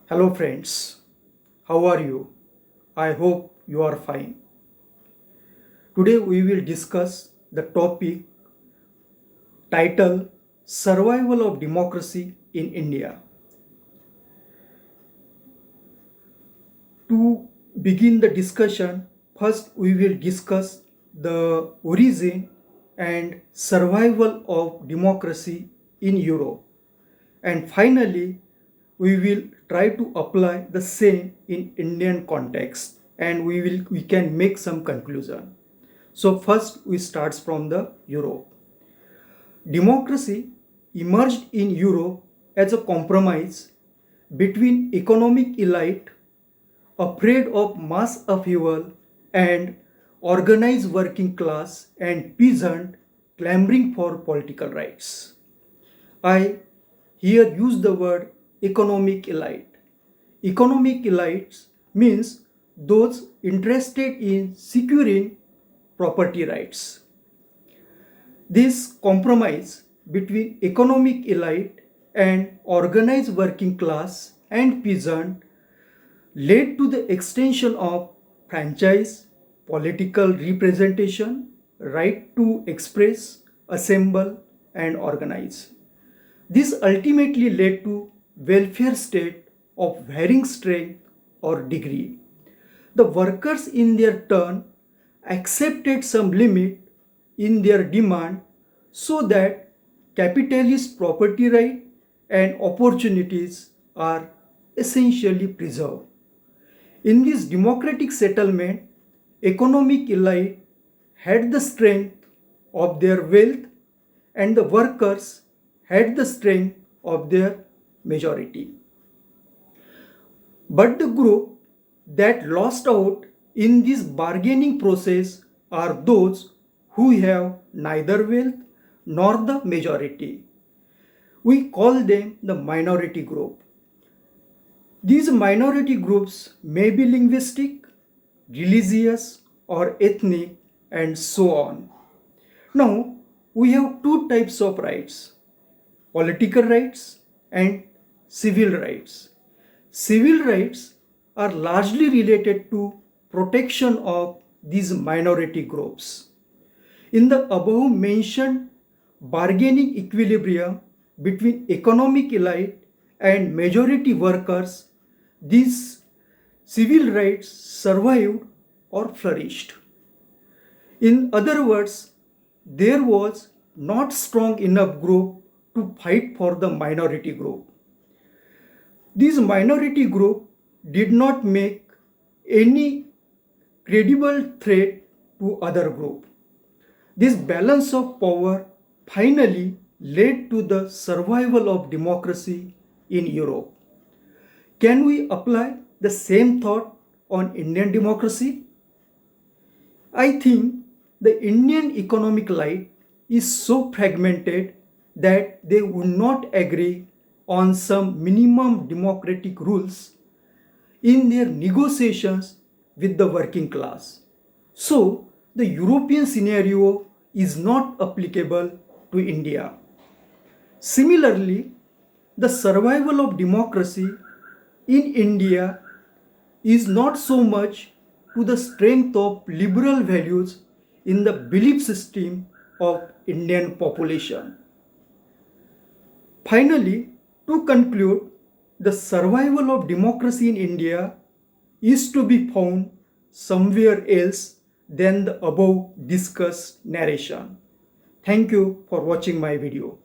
Hello friends, how are you? I hope you are fine. Today we will discuss the topic titled Survival of Democracy in India. To begin the discussion, first we will discuss the origin and survival of democracy in Europe. And finally, we will try to apply the same in Indian context and we can make some conclusion. So first we start from the Europe. Democracy emerged in Europe as a compromise between economic elite afraid of mass upheaval and organized working class and peasant clamoring for political rights. I here use the word economic elite. Economic elites means those interested in securing property rights. This compromise between economic elite and organized working class and peasant led to the extension of franchise, political representation, right to express, assemble, and organize. This ultimately led to welfare state of varying strength or degree. The workers in their turn accepted some limit in their demand so that capitalist property right and opportunities are essentially preserved. In this democratic settlement, economic elite had the strength of their wealth and the workers had the strength of their majority. But the group that lost out in this bargaining process are those who have neither wealth nor the majority. We call them the minority group. These minority groups may be linguistic, religious, or ethnic, and so on. Now, we have two types of rights: political rights and civil rights. Civil rights are largely related to protection of these minority groups. In the above mentioned bargaining equilibrium between economic elite and majority workers, these civil rights survived or flourished. In other words, there was not strong enough group to fight for the minority group. This minority group did not make any credible threat to other group. This balance of power finally led to the survival of democracy in Europe. Can we apply the same thought on Indian democracy? I think the Indian economic life is so fragmented that they would not agree on some minimum democratic rules in their negotiations with the working class. So, the European scenario is not applicable to India. Similarly, the survival of democracy in India is not so much to the strength of liberal values in the belief system of Indian population. Finally, to conclude, the survival of democracy in India is to be found somewhere else than the above discussed narration. Thank you for watching my video.